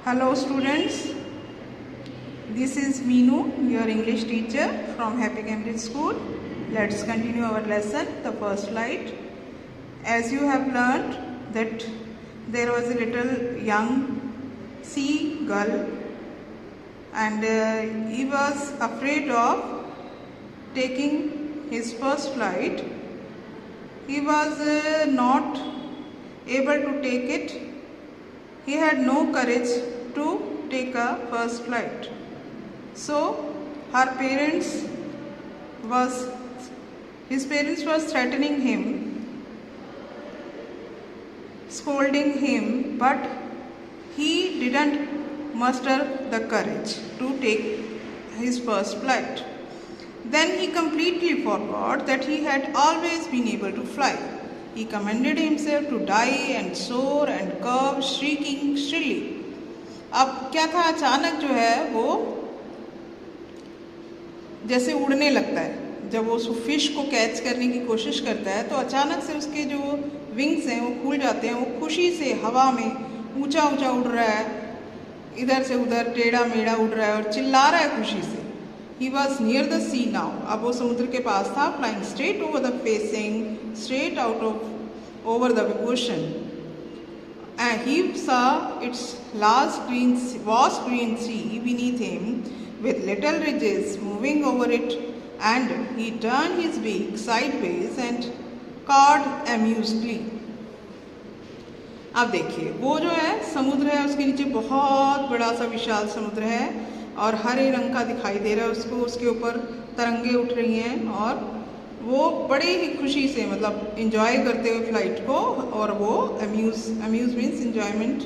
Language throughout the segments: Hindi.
Hello students, this is Meenu, your English teacher from Happy Cambridge School. Let's continue our lesson, the first slide. As you have learned that there was a little young seagull and he was afraid of taking his first flight. He was not able to take it. He had no courage to take a first flight. So his parents was threatening him, scolding him, but he didn't muster the courage to take his first flight. Then he completely forgot that he had always been able to fly. He commended himself to die and soar and curve, shrieking shrilly. अब क्या था, अचानक जो है वो जैसे उड़ने लगता है, जब वो उस फिश को कैच करने की कोशिश करता है तो अचानक से उसके जो विंग्स हैं वो खुल जाते हैं। वो खुशी से हवा में ऊंचा ऊंचा उड़ रहा है, इधर से उधर टेढ़ा मेढ़ा उड़ रहा है और चिल्ला रहा है खुशी से। He was near the sea now. अब वो समुद्र के पास था, flying straight over the facing, straight out of over the ocean. And he saw its vast green sea beneath him, with little ridges moving over it, and he turned his beak sideways and cawed amusedly. अब देखिए, वो जो है समुद्र है, उसके नीचे बहुत बड़ा सा विशाल समुद्र है और हरे रंग का दिखाई दे रहा है उसको। उसके ऊपर तरंगे उठ रही हैं और वो बड़े ही खुशी से, मतलब इंजॉय करते हुए फ्लाइट को, और वो अम्यूज मीन्स इंजॉयमेंट।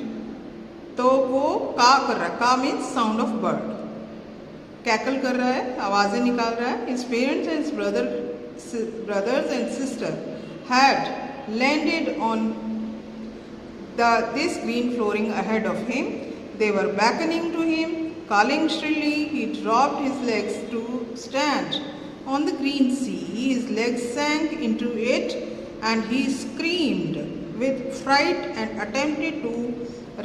तो वो का कर रहा है, का means sound of bird, cackle कर रहा है, आवाज़ें निकाल रहा है। His parents and brothers and sister had landed on this green flooring ahead of him. They were beckoning to him, calling shrilly. He dropped his legs to stand on the green sea. His legs sank into it and he screamed with fright and attempted to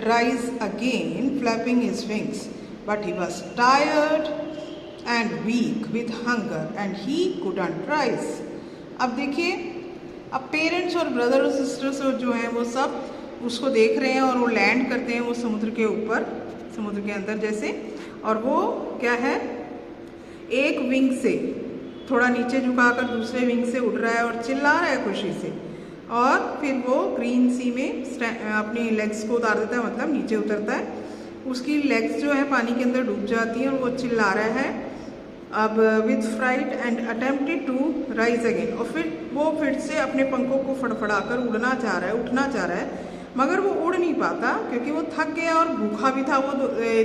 rise again, flapping his wings. But he was tired and weak with hunger and he couldn't rise. अब देखिए, अब पेरेंट्स और ब्रदर और सिस्टर्स जो हैं वो सब उसको देख रहे हैं और वो लैंड करते हैं वो समुद्र के ऊपर, समुद्र के अंदर जैसे। और वो क्या है, एक विंग से थोड़ा नीचे झुकाकर दूसरे विंग से उड़ रहा है और चिल्ला रहा है खुशी से। और फिर वो ग्रीन सी में अपनी लेग्स को उतार देता है, मतलब नीचे उतरता है। उसकी लेग्स जो है पानी के अंदर डूब जाती हैं और वो चिल्ला रहा है अब with fright and attempted to rise again. और फिर से अपने पंखों को फड़फड़ाकर उड़ना चाह रहा है, उठना चाह रहा है, मगर वो उड़ नहीं पाता क्योंकि वो थक गया और भूखा भी था। वो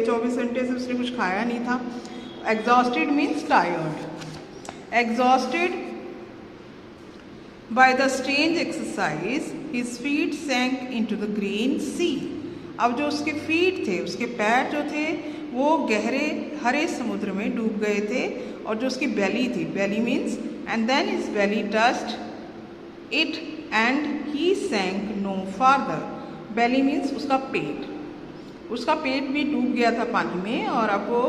24 घंटे से उसने कुछ खाया नहीं था। Exhausted means tired. Exhausted by the strange exercise his feet sank into the green sea. अब जो उसके फीट थे, उसके पैर जो थे वो गहरे हरे समुद्र में डूब गए थे। और जो उसकी बेली थी, belly means, and then his belly touched it and he sank no farther. Belly means उसका पेट, उसका पेट भी डूब गया था पानी में और अब वो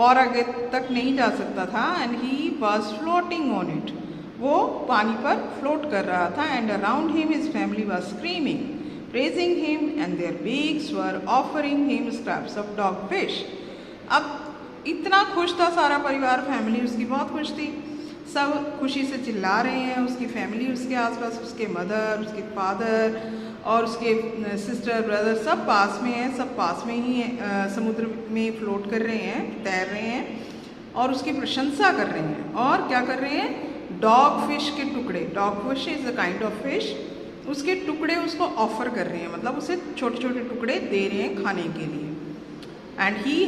और आगे तक नहीं जा सकता था। And he was floating on it, वो पानी पर फ्लोट कर रहा था। And around him his family was screaming, praising him, and their beaks were offering him scraps of dog fish. अब इतना खुश था सारा परिवार, फैमिली उसकी बहुत खुश थी, सब खुशी से चिल्ला रहे हैं। उसकी फैमिली उसके आसपास, उसके मदर, उसके फादर और उसके सिस्टर ब्रदर सब पास में हैं, सब पास में ही समुद्र में फ्लोट कर रहे हैं, तैर रहे हैं और उसकी प्रशंसा कर रहे हैं। और क्या कर रहे हैं, डॉग फिश के टुकड़े, dog fish is a kind of fish, उसके टुकड़े उसको ऑफर कर रहे हैं, मतलब उसे छोटे छोटे टुकड़े दे रहे हैं खाने के लिए। And he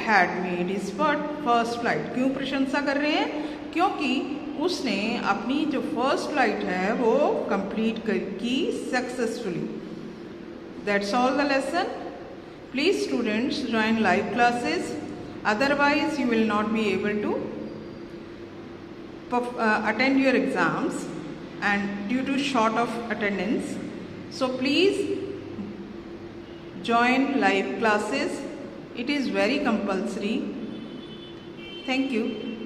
had made his first flight. क्यों प्रशंसा कर रहे हैं, क्योंकि उसने अपनी जो फर्स्ट फ्लाइट है वो कंप्लीट की successfully. That's all the lesson. Please students join live classes, otherwise you will not be able to attend your exams and due to short of attendance. So please join live classes. It is very compulsory. Thank you.